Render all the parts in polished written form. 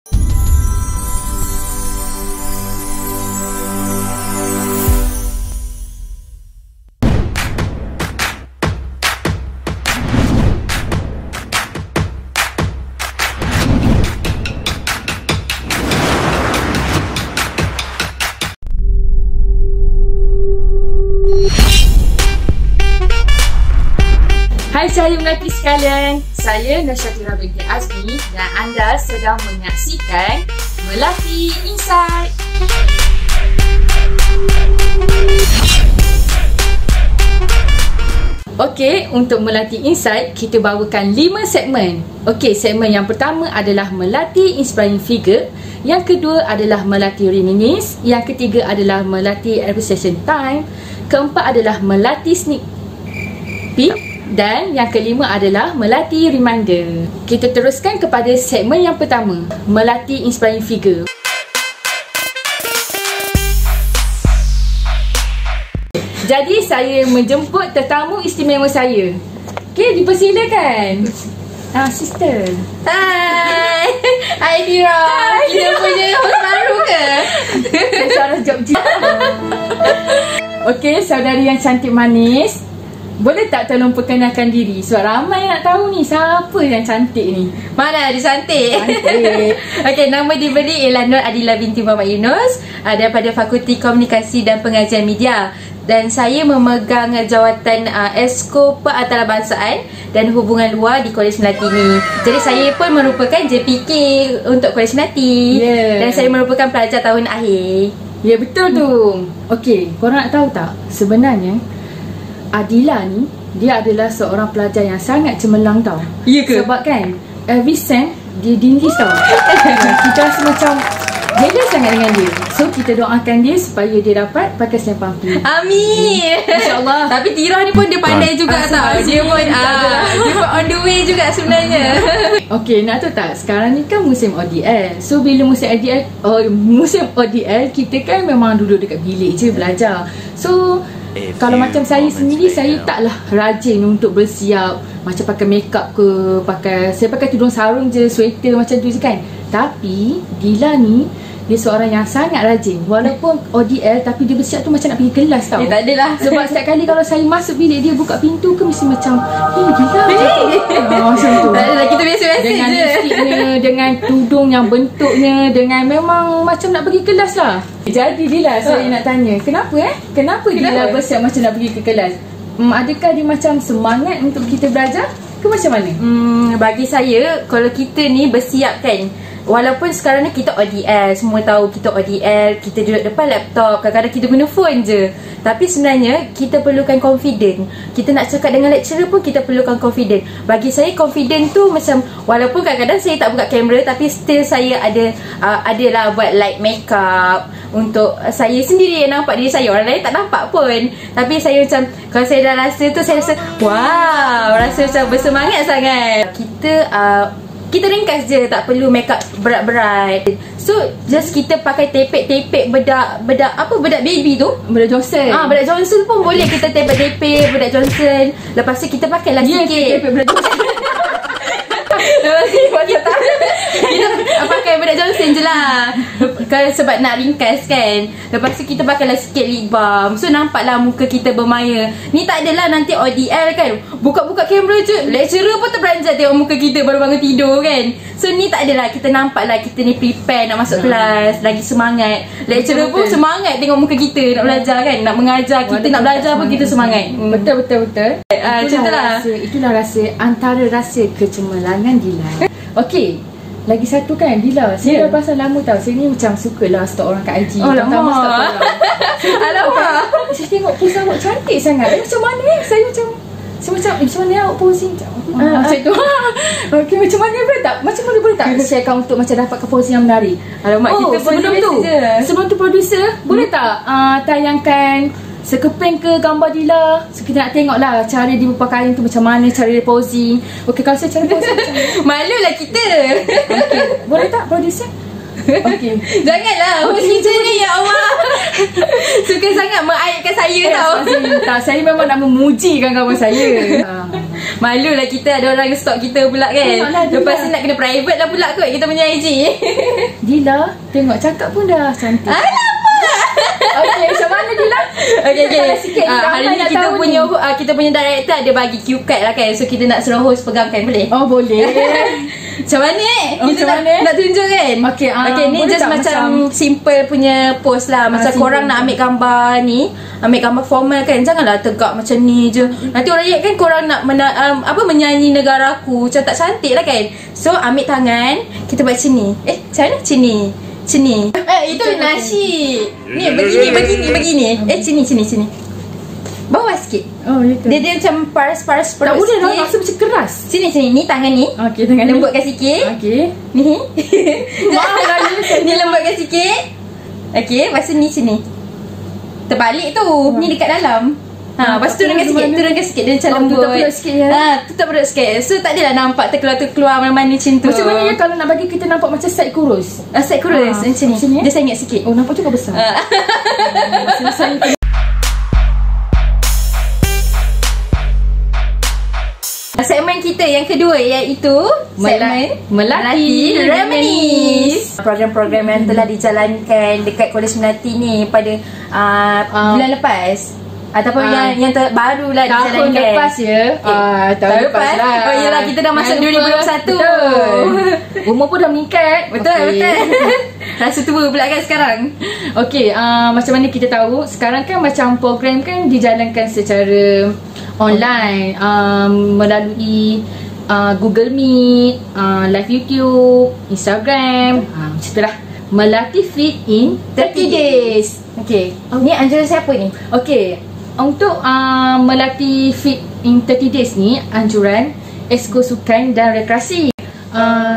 Hai sahaja melati sekalian, saya Nasyatura binti Azmi dan anda sedang menyaksikan Melati Insight. Okey, untuk Melati Insight kita bawakan 5 segmen. Okey, segmen yang pertama adalah Melati Inspiring Figure, yang kedua adalah Melati Reminisce, yang ketiga adalah Melati Appreciation Time, keempat adalah Melati Sneak Peek, dan yang kelima adalah Melati Reminder. Kita teruskan kepada segmen yang pertama, Melati Inspiring Figure. Jadi saya menjemput tetamu istimewa saya. Okey, dipersilakan. Sister. Hai. Hai Dira. Hai. Kita punya host baru ke? Saya seorang Jogja. Okey, saudari yang cantik manis, boleh tak tolong perkenalkan diri? Sebab ramai nak tahu ni siapa yang cantik ni. Mana dia cantik? Okey, nama diberi ialah Nur Adila binti Muhammad Yunus, daripada Fakulti Komunikasi dan Pengajian Media. Dan saya memegang jawatan Esko Perantarabangsa dan Hubungan Luar di Kolej Melati ni. Jadi saya pun merupakan JPK untuk Kolej Melati. Dan saya merupakan pelajar tahun akhir. Ya, betul tu. Okey, korang nak tahu tak? Sebenarnya Adila ni, dia adalah seorang pelajar yang sangat cemerlang tau. Ya ke? Sebab kan every sem dia dindis tau. Kita rasa macam jealous sangat dengan dia. So kita doakan dia supaya dia dapat pakai sem pampi. Amin. InsyaAllah. Tapi Tira ni pun dia pandai juga tau. Dia pun on the way juga sebenarnya. Okey, nak tahu tak, sekarang ni kan musim ODL. So bila musim ODL kita kan memang duduk dekat bilik je belajar. So kalau macam saya sendiri, saya taklah rajin untuk bersiap, macam pakai makeup ke, saya pakai tudung sarung je, sweater macam tu je kan. Tapi Dila ni, dia seorang yang sangat rajin. Walaupun ODL, tapi dia bersiap tu macam nak pergi kelas tau. Tak adalah. Sebab setiap kali kalau saya masuk bilik dia, buka pintu ke, mesti macam Dila macam tu. Tak adalah, kita biasa-biasa dengan je. lipstiknya, dengan tudung yang bentuknya, dengan memang macam nak pergi kelas lah. Jadi Dila, saya nak tanya, Kenapa Dila bersiap macam nak pergi ke kelas? Adakah dia macam semangat untuk kita belajar ke macam mana? Bagi saya, kalau kita ni bersiap kan, walaupun sekarang ni kita ODL, semua tahu kita ODL, kita duduk depan laptop, kadang-kadang kita guna phone je. Tapi sebenarnya kita perlukan confident. Kita nak cakap dengan lecturer pun kita perlukan confident. Bagi saya confident tu macam, walaupun kadang-kadang saya tak buka kamera, tapi still saya adalah buat light makeup untuk saya sendiri yang nampak diri saya. Orang lain tak nampak pun. Tapi saya macam, kalau saya dah rasa tu, saya rasa wow, rasa macam bersemangat sangat. Kita ringkas je, tak perlu make up berat-berat. So just kita pakai tepek-tepek bedak baby tu, bedak Johnson. Bedak Johnson pun boleh kita tepek-tepek bedak Johnson. Lepas tu kita pakailah sikit tepek bedak Johnson. Kita pakai bedak Johnson je lah, sebab nak ringkas kan. Lepas tu kita pakailah sikit lip balm, so nampaklah muka kita bermaya. Ni tak adalah nanti ODL kan, buka-buka kamera je, lecturer pun terperanjat tengok muka kita baru bangun tidur kan. So ni tak adalah, kita nampaklah kita ni prepare nak masuk kelas, lagi semangat. Lecturer pun semangat tengok muka kita nak belajar kan, nak mengajar kita, nak belajar pun kita semangat. Betul. Itulah rasa antara rasa kecemerlangan Dila. Okey, lagi satu kan Dila, saya dah pasal lama tau, saya ni macam sukalah stalk orang kat IG. Alamak. Saya tengok post awak cantik sangat. Macam mana saya macam mana awak posing macam tu. Okey, macam mana boleh tak sharekan untuk macam dapatkan posing yang menarik? Alamak, kita sebelum tu producer, boleh tak tayangkan sekeping ke gambar Dila, so kita nak tengok lah cara dia berpakaian tu macam mana, cara dia posing. Okey, kalau saya cara posing macam mana? Malulah kita. Okay. Boleh tak producer? Okey. Janganlah host kita ni, ya Allah. Suka sangat mengaitkan saya tau. Tak, saya memang nak memujikan kawan saya. Malulah kita ada orang stalk kita pula kan. Lepas ni nak kena private lah pula kot kita punya IG. Dila, tengok cakap pun dah cantik. Okey, macam mana Dila? Okey. Hari ni kita punya director ada bagi cue card lah kan. So kita nak suruh host pegangkan, boleh? Oh, boleh. Macam mana kita nak tunjuk kan? Okey, ni just macam simple punya post lah. Macam korang nak ambil gambar ni, ambil gambar formal kan, janganlah tegak macam ni je. Nanti orang lihat kan korang nak menyanyi negaraku, macam tak cantik lah kan. So ambil tangan, kita buat sini. Macam mana? Sini. Itu nasyid. Ni begini. Sini. Bawah sikit. Oh, itu. Dia macam paras-paras tak boleh lah, rasa macam keras. Sini. Ni tangan ni. Okey, tangan lembutkan sikit. Okey. Ni. Ni lembutkan sikit. Okey, lepas tu ni sini. Terbalik tu. Ni dekat dalam. Lepas tu turunkan sikit. Dia macam lembut. Tutup perut sikit ya. Tutup perut sikit. So tak adalah nampak terkeluar mana-mana macam tu. Macam mana ya kalau nak bagi kita nampak macam side kurus? Side kurus macam ni. Dia sengit sikit. Oh, nampak juga besar. Segmen kita yang kedua iaitu segmen Melati Reminisce. Program-program yang telah dijalankan dekat Kolej Melati ni pada bulan lepas ataupun yang baru lah dijalankan. Tahun lepas ya. Tahun lepas lah. Oh iyalah, kita dah masuk 2021. Betul. Umur pun dah meningkat. Betul. Rasa tua pula kan sekarang. Okey, macam mana kita tahu sekarang kan macam program kan dijalankan secara online, melalui Google Meet, live YouTube, Instagram, macam itulah. Melati Fit in 30 Days. Okey, ni anjuran siapa ni? Okey, untuk Melati Fit in 30 Days ni anjuran Esko Sukan dan Rekreasi.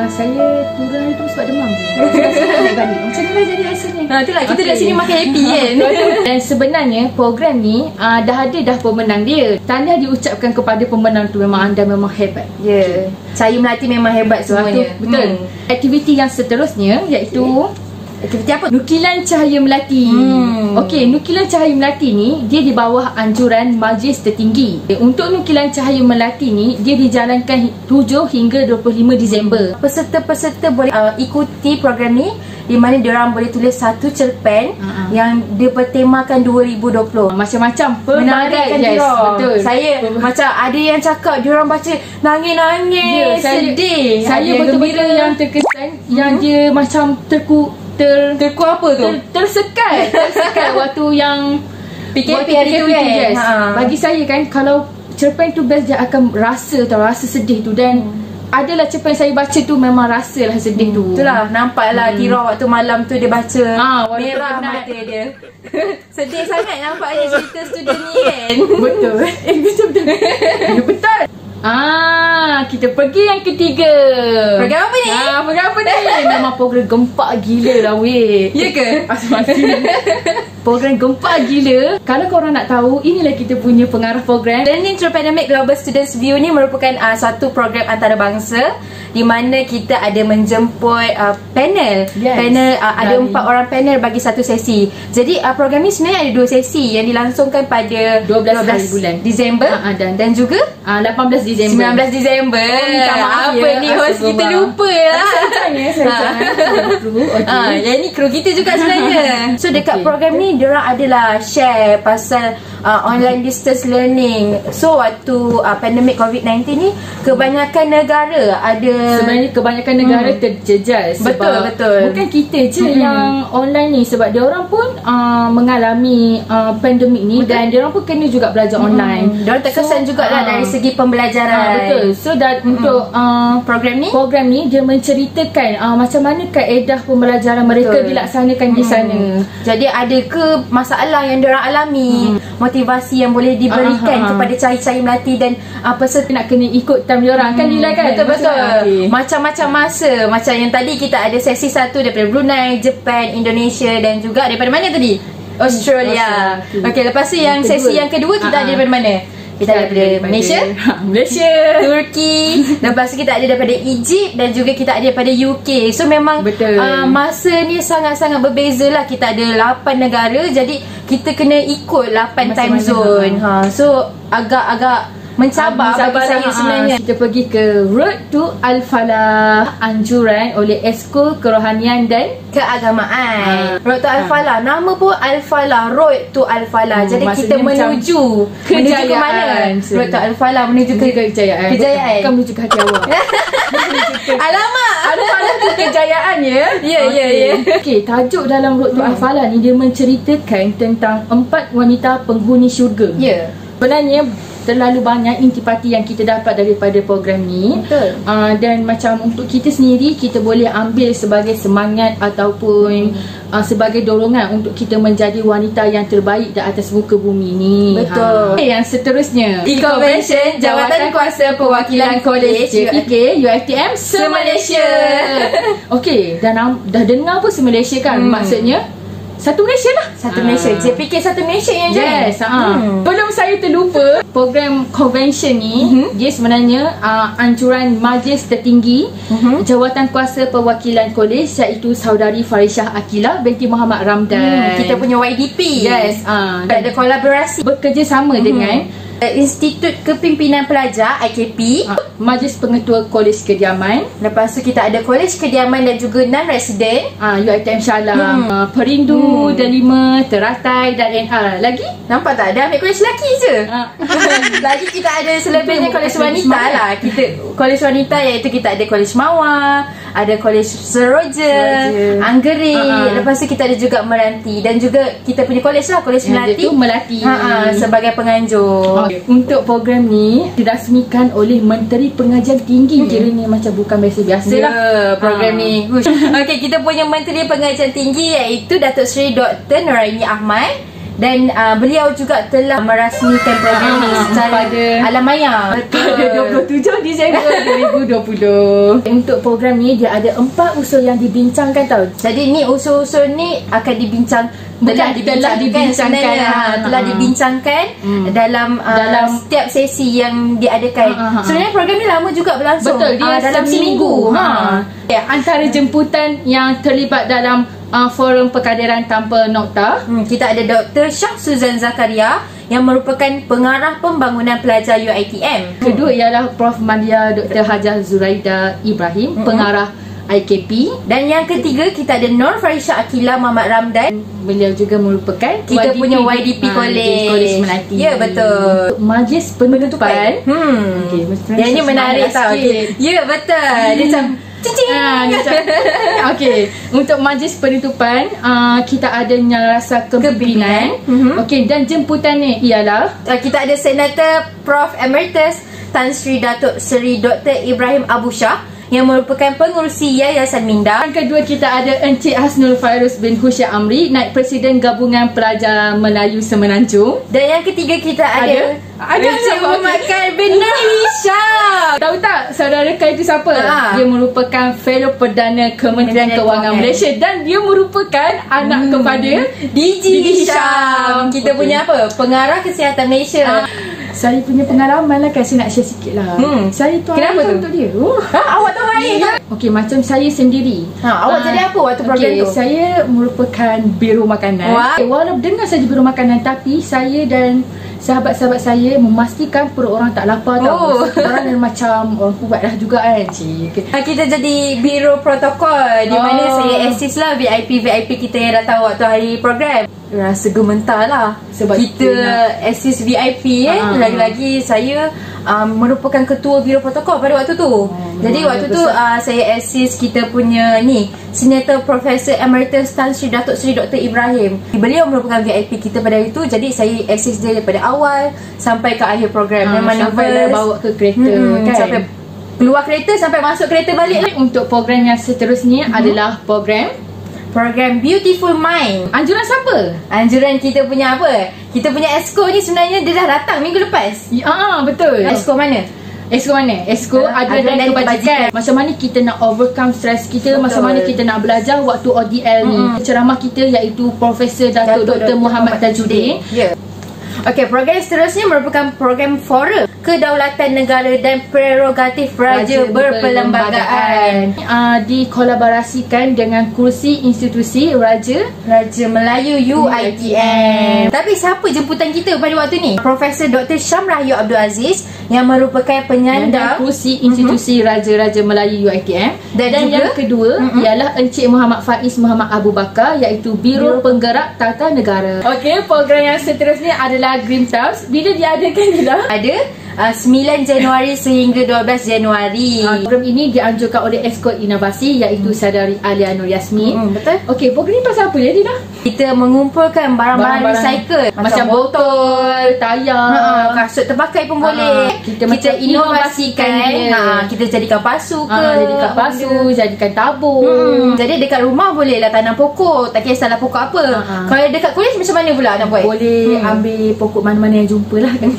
Saya turun hari tu sebab demam je. Saya naik balik. Macam mana jadi hasilnya? Itulah kita dekat sini makan happy kan. Dan sebenarnya program ni dah ada pemenang dia. Tahniah diucapkan kepada pemenang tu. Memang anda memang hebat. Ya, Cahaya Melati memang hebat semuanya. Betul. Aktiviti yang seterusnya iaitu aktiviti apa? Nukilan Cahaya Melati. Okey, Nukilan Cahaya Melati ni dia di bawah anjuran Majlis Tertinggi. Untuk Nukilan Cahaya Melati ni dia dijalankan 7 hingga 25 Disember. Peserta-peserta boleh ikuti program ni di mana diorang boleh tulis satu cerpen yang dia bertemakan 2020. Macam-macam pelbagai. Yes, betul. Saya macam ada yang cakap diorang baca nangis-nangis, sedih. Saya betul-betul yang terkesan yang dia macam terku apa tu? Tersekat waktu yang PKP hari tu kan. Yes. Bagi saya kan, kalau cerpen tu best, dia akan rasa sedih tu. Dan adalah cerpen saya baca tu memang rasalah sedih tu. Itulah, nampaklah Tira waktu malam tu dia baca merah mata dia. Sedih sangat nampaknya cerita student ni kan. Betul. Betul. Betul. Kita pergi yang ketiga. Program apa ni? Program apa ni? Memang program gempak gila lah weh. Ya ke? Program gempak gila. Kalau korang nak tahu, inilah kita punya pengarah program. Learning Through Pandemic Global Students View ni merupakan satu program antarabangsa di mana kita ada menjemput panel. Panel ada 4 orang panel bagi satu sesi. Jadi program ni sebenarnya ada 2 sesi yang dilangsungkan pada 12 Disember dan juga 18 Disember. 19 Disember. Apa ni host kita lupa lah. Yang ni kru kita juga sebenarnya. So dekat program ni diorang adalah share pasal online distance learning. So waktu pandemik COVID-19 ni kebanyakan negara ada, sebenarnya kebanyakan negara terjejas. Betul. Bukan kita je yang online ni, sebab diorang pun mengalami pandemik ni. Dan diorang pun kena juga belajar online. Diorang terkesan jugalah dari segi pembelajaran. Betul. So untuk program ni dia menceritakan macam mana kaedah pembelajaran mereka dilaksanakan di sana. Jadi ada ke masalah yang diorang alami, motivasi yang boleh diberikan kepada Cahaya Melati dan peserta nak kena ikut time diorang kan Lila kan? Betul. Macam-macam masa. Macam yang tadi kita ada sesi 1 daripada Brunei, Jepun, Indonesia dan juga daripada mana tadi? Australia. Okey, lepas tu yang sesi yang kedua kita ada daripada mana? Kita ada daripada Malaysia, Malaysia, Turki, lepas tu kita ada daripada Egypt dan juga kita ada daripada UK. So memang masa ni sangat-sangat berbeza lah. Kita ada 8 negara, jadi kita kena ikut 8 time zone. So agak-agak mencabar bagi saya sebenarnya. Kita pergi ke Road to Al-Falah, anjuran oleh Esko Kerohanian dan Keagamaan. Road to Al-Falah, nama pun Al-Falah, Road to Al-Falah. Jadi kita menuju ke mana? Road to Al-Falah menuju ke kejayaan. Bukan menuju ke hati awak. Alamak, Al-Falah tu kejayaan ya. Ya. Okey, tajuk dalam Road to Al-Falah ni dia menceritakan tentang 4 wanita penghuni syurga. Ya. Sebenarnya terlalu banyak intipati yang kita dapat daripada program ni. Betul. Dan macam untuk kita sendiri, kita boleh ambil sebagai semangat ataupun sebagai dorongan untuk kita menjadi wanita yang terbaik di atas muka bumi ni. Betul. Yang seterusnya, E-Convention Jawatan Kuasa Perwakilan Kolej JPK UiTM se-Malaysia. Okey, dah dengar pun se-Malaysia kan? Maksudnya satu Malaysia lah. Satu Malaysia. JPK satu Malaysia yang yes, belum saya terlupa, program convention ni dia sebenarnya anjuran majlis tertinggi Jawatan Kuasa Perwakilan Kolej, iaitu Saudari Farishah Akila binti Muhammad Ramdan. Kita punya YDP. Yes. Ada kolaborasi bekerjasama dengan Institut Kepimpinan Pelajar IKP, Majlis Pengetua Kolej Kediaman. Lepas tu kita ada Kolej Kediaman dan juga non-resident, UiTM Shalam, Perindu, Delima, Teratai dan NR. Lagi? Nampak tak? Dah ambil kolej lelaki je. Lagi kita ada selebihnya kolej wanita lah. Kita kolej wanita iaitu kita ada Kolej Mawar, ada Kolej Seroja, Anggerik. Lepas tu kita ada juga Meranti dan juga kita punya kolej lah, Kolej Melati. Melati sebagai penganjur. Untuk program ni dirasmikan oleh Menteri Pengajian Tinggi. Kiranya macam bukan biasa-biasa lah program ni. Okey, kita punya Menteri Pengajian Tinggi iaitu Datuk Seri Dr. Nuraini Ahmad. Dan beliau juga telah merasmikan program ini secara alam maya pada 27 Disember 2020. Untuk program ni dia ada 4 usul yang dibincangkan tau. Jadi ni usul-usul ni akan dibincang telah dibincangkan dalam setiap sesi yang diadakan. Sebenarnya program ni lama juga berlangsung. Betul, dia dalam seminggu. Antara jemputan yang terlibat dalam forum perkadiran tanpa nokta, kita ada Dr. Syah Suzan Zakaria yang merupakan pengarah pembangunan pelajar UiTM. Kedua ialah Prof. Mandia Dr. Hajah Zuraida Ibrahim, pengarah IKP. Dan yang ketiga kita ada Nur Farishah Akila Muhammad Ramdan. Beliau juga merupakan kita punya YDP Kolej Melati. Ya, betul. Majlis penutupan. Yang ni menarik tau. Ya, betul. Dia macam Okey, untuk majlis penutupan kita adanya rasa kepimpinan. Okey, dan jemputan ni ialah kita ada Senator Prof Emeritus Tan Sri Datuk Seri Dr. Ibrahim Abu Shah yang merupakan pengurusi Yayasan Minda. Yang kedua kita ada Encik Hasnul Fairuz bin Husyam Amri, Naib Presiden Gabungan Pelajar Melayu Semenanjung. Dan yang ketiga kita ada Encik Muhammad Khair bin Hisham. Tahu tak saudara Khair itu siapa? Dia merupakan Fellow Perdana Kementerian Kewangan Malaysia dan dia merupakan anak kepada DG Hisham. Kita punya apa? Pengarah Kesihatan Malaysia. Saya punya pengalaman lah kan, saya nak share sikit lah. Saya tu kenapa tu? Untuk dia. Awak tahu air ke? Okey, macam saya sendiri. Awak jadi apa waktu program tu? Saya merupakan biro makanan. Walaupun dengar saja biro makanan, tapi saya dan sahabat-sahabat saya memastikan perut orang tak lapar tau. Orang yang macam orang kuat lah juga kan. Kita jadi biro protokol di mana saya assist lah VIP kita yang datang waktu hari program. Rasa gementar lah sebab kita assist VIP lagi-lagi saya merupakan ketua biro protokol pada waktu tu. Jadi waktu tu saya assist kita punya ni Senator Profesor Emeritus Tan Sri Datuk Seri Dr. Ibrahim. Beliau merupakan VIP kita pada hari tu. Jadi saya assist dia daripada awal sampai ke akhir program. Memang nervous bawa ke kereta kan, sampai keluar kereta sampai masuk kereta balik. Untuk program yang seterusnya adalah program Beautiful Mind. Anjuran siapa? Anjuran kita punya apa? Kita punya Esko ni sebenarnya dia dah datang minggu lepas. Betul. Esko mana? Esko ada dan kebajikan. Macam mana kita nak overcome stress kita. Betul. Macam mana kita nak belajar waktu ODL ni. Ceramah kita iaitu Profesor Datuk Dr. Muhammad Tajuddin. Okey, program seterusnya merupakan program Fora Kedaulatan Negara dan Prerogatif Raja Berperlembagaan. Dikolaborasikan dengan kursi institusi Raja Melayu UiTM. Tapi siapa jemputan kita pada waktu ni? Profesor Dr. Syam Rahayu Abdul Aziz yang merupakan penyandang kursi institusi Raja Melayu UiTM. Dan yang kedua ialah Encik Muhammad Faiz Muhammad Abu Bakar, iaitu Biro Penggerak Tata Negara. Okey, program yang seterusnya adalah Green Tales. Bila diadakan dia? Ada 9 Januari sehingga 12 Januari. Program ini dianjurkan oleh Esko Inovasi, iaitu Saudari Alia Nur Yasmin. Betul. Okey, program ni pasal apa ya, Dina? Kita mengumpulkan barang-barang recycle macam botol, tayar, kasut terpakai pun boleh. Kita inovasikan dia. Kita jadikan pasu ke, jadikan pasu, jadikan tabung. Jadi dekat rumah boleh lah tanam pokok, tak kisahlah pokok apa. Kalau dekat kolej macam mana pula nak buat? Boleh ambil pokok mana-mana yang jumpa lah kan.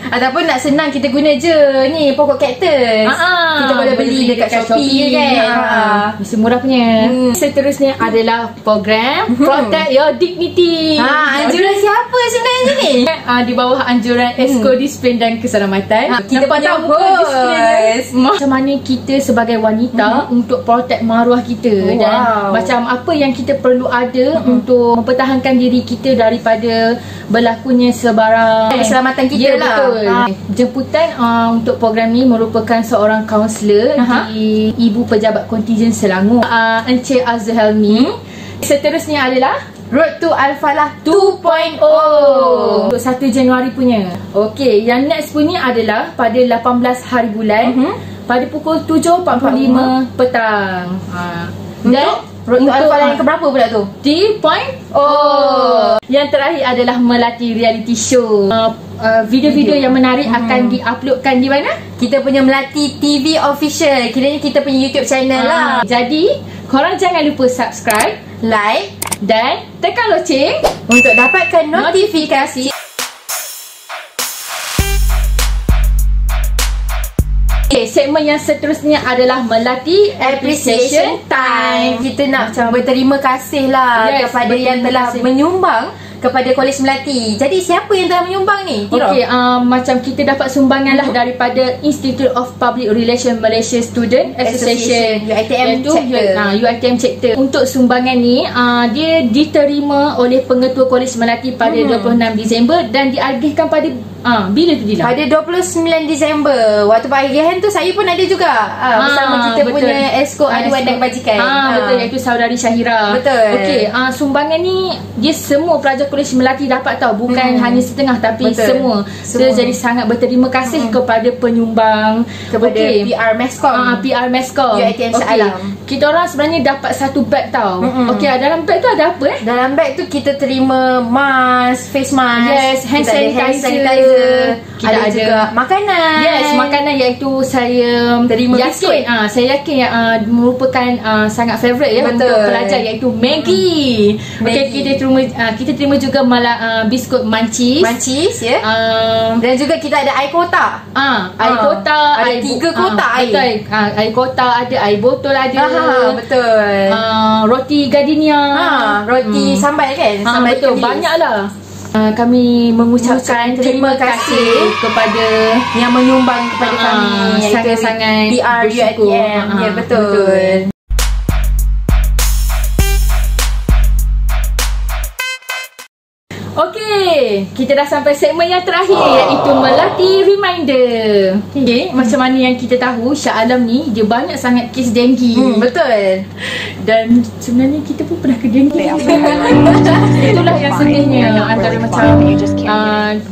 Ataupun nak senang, kita guna je ni pokok kaktus. Kita boleh beli dekat Shopee kan. Mesti murah punya. Seterusnya adalah program Protect Your Dignity. Anjuran siapa sebenarnya ni? Di bawah anjuran Esko Disiplin dan Keselamatan. Kita punya host. Macam mana kita sebagai wanita untuk protect maruah kita. Dan macam apa yang kita perlu ada untuk mempertahankan diri kita daripada berlakunya sebarang keselamatan kita lah. Betul. Jemputan untuk program ni merupakan seorang kaunselor di Ibu Pejabat Kontijen Selangor, Encik Azhar Helmi. Seterusnya adalah Road to Al-Falah 2.0 untuk 1 Januari punya. Okey, yang next punya adalah pada 18 hari bulan pada pukul 7.45 petang. Dan Road to Al-Falah yang keberapa pula tu? 3.0. Yang terakhir adalah melatih reality show. Video-video yang menarik akan diuploadkan di mana? Kita punya Melati TV Official. Kiranya kita punya YouTube channel lah. Jadi, korang jangan lupa subscribe, like dan tekan loceng untuk dapatkan notifikasi. Segmen yang seterusnya adalah Melati Appreciation Time. Kita nak berterima kasih lah kepada yang telah menyumbang kepada Kolej Melati. Jadi siapa yang telah menyumbang ni? Okey, macam kita dapat sumbangan lah daripada Institute of Public Relations Malaysia Student Association, UiTM Chapter. Untuk sumbangan ni dia diterima oleh Pengetua Kolej Melati pada 26 Disember dan diagihkan pada bila tu Dila? Pada 29 Disember. Waktu peragihan tu saya pun ada juga bersama kita punya Esko Aduan dan Kebajikan. Betul, iaitu Saudari Syahira. Betul. Okey, sumbangan ni dia semua pelajar Kolej Melati dapat tahu, bukan hanya setengah tapi semua. So, jadi sangat berterima kasih kepada penyumbang, kepada PR Meskom UiTM Shah Alam. Kita orang sebenarnya dapat satu bag tau. Okey, dalam bag tu ada apa Dalam bag tu kita terima mask, face mask, hand sanitizer. Kita ada juga makanan. Makanan iaitu saya terima yakin saya yakin merupakan sangat favourite ya untuk pelajar, iaitu Maggi. Okey, kita terima juga biskut Mancis ya. Dan juga kita ada air kotak. Air kotak ada 3 kotak air. Betul. Air kotak ada, air botol ada. Betul. Roti gardenia. Roti sambal kan? Sambal betul, banyaklah. Kami mengucapkan terima kasih kepada yang menyumbang kepada kami, sangat-sangat PR UiTM. Ya, betul. Okey, kita dah sampai segmen yang terakhir, iaitu Melati Reminder. Okey, macam mana yang kita tahu, Shah Alam ni dia banyak sangat kes denggi. Betul. Dan sebenarnya kita pun pernah ke denggi. Itulah yang sedihnya, antara macam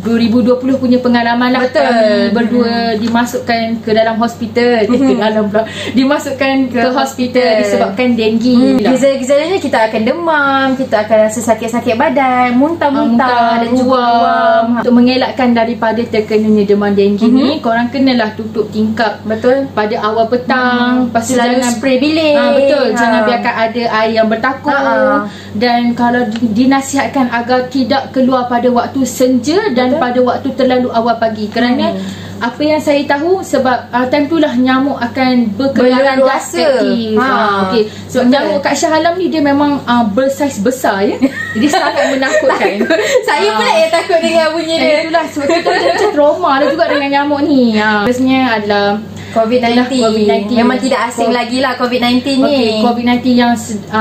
2020 punya pengalaman lah. Betul. Kami berdua dimasukkan ke dalam hospital. Ke dalam pula, dimasukkan ke hospital disebabkan denggi. Gejala-gejalanya kita akan demam, kita akan rasa sakit-sakit badan, muntah-muntah dan juam. Untuk mengelakkan daripada terkenanya demam denggi ni, korang kenalah tutup tingkap pada awal petang. Lepas tu jangan spray bilik. Betul, jangan biarkan ada air yang bertakur. Dan kalau dinasihatkan agar tidak keluar pada waktu senja dan pada waktu terlalu awal pagi. Kerana apa yang saya tahu, sebab time itulah nyamuk akan berkeliaran dan aktif. Okey. So nyamuk kat Shah Alam ni dia memang bersaiz besar ya. Jadi sangat menakutkan. Saya pula yang takut dengan bunyi dia. Itulah sebab kita macam trauma lah juga dengan nyamuk ni. Biasanya adalah COVID-19. Memang tidak asing lagi lah COVID-19 ni. COVID-19 yang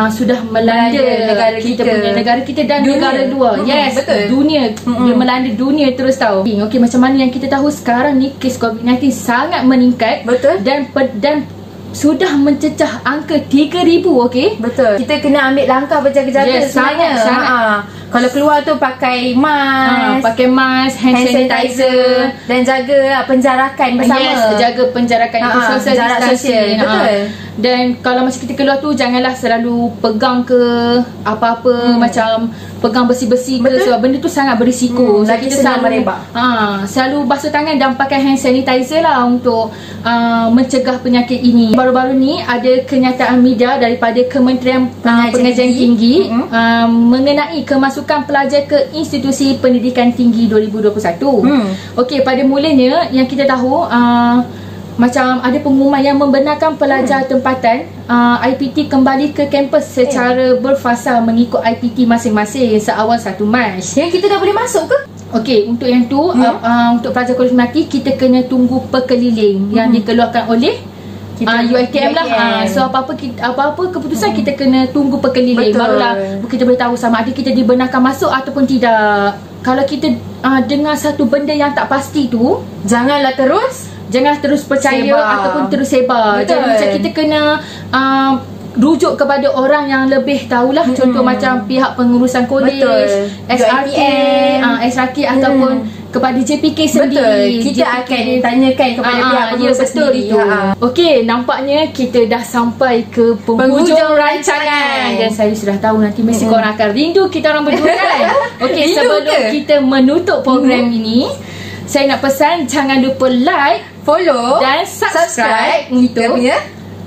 sudah melanda negara kita punya negara kita dan dunia. Negara luar. Yes, betul. Dunia. Dia melanda dunia terus tahu. Okey, macam mana yang kita tahu sekarang ni kes COVID-19 sangat meningkat. Betul. Dan sudah mencecah angka 3,000. okey. Betul. Kita kena ambil langkah berjaga-jaga sebenarnya. Sangat. Kalau keluar tu pakai mask, hand sanitizer dan jaga penjarakan bersama. Yes, jaga penjarakan social distancing. Betul. Dan kalau masa kita keluar tu janganlah selalu pegang ke apa-apa, macam pegang besi-besi ke, sebab benda tu sangat berisiko. So kita selalu selalu basuh tangan dan pakai hand sanitizer lah untuk mencegah penyakit ini. Baru-baru ni ada kenyataan media daripada Kementerian Pengajian Tinggi mengenai kemasukan pelajar ke institusi pendidikan tinggi 2021. Okey, pada mulanya yang kita tahu macam ada pengumuman yang membenarkan pelajar tempatan IPT kembali ke kampus secara berfasa mengikut IPT masing-masing seawal 1 Mac. Yang kita dah boleh masuk ke? Okey, untuk yang tu untuk pelajar Kolej Melati kita kena tunggu perkeliling yang dikeluarkan oleh UiTM lah. So apa-apa keputusan kita kena tunggu perkeliling. Barulah kita boleh tahu sama ada kita dibenarkan masuk ataupun tidak. Kalau kita dengar satu benda yang tak pasti tu, janganlah terus percaya ataupun terus sebar. Jadi macam kita kena rujuk kepada orang yang lebih tahulah. Contoh macam pihak pengurusan kolej, SRK ataupun kepada JPK sendiri. Kita akan tanyakan kepada pihak pengurusan sendiri. Okey, nampaknya kita dah sampai ke penghujung rancangan. Dan saya sudah tahu nanti mesti korang akan rindu kita orang berdua kan. Okey, sebelum kita menutup program ini, saya nak pesan jangan lupa like, follow dan subscribe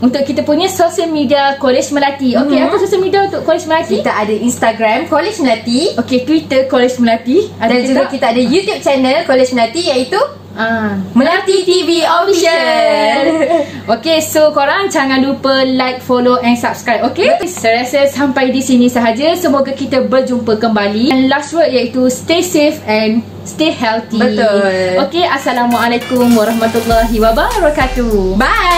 untuk kita punya sosial media Kolej Melati. Okey, apa sosial media untuk Kolej Melati? Kita ada Instagram Kolej Melati. Okey, Twitter Kolej Melati. Dan juga kita ada YouTube channel Kolej Melati, iaitu Melati TV Official. Okey, so korang jangan lupa like, follow and subscribe. Okey, saya rasa sampai di sini sahaja. Semoga kita berjumpa kembali. And last word iaitu stay safe and stay healthy. Betul. Okey, Assalamualaikum warahmatullahi wabarakatuh. Bye.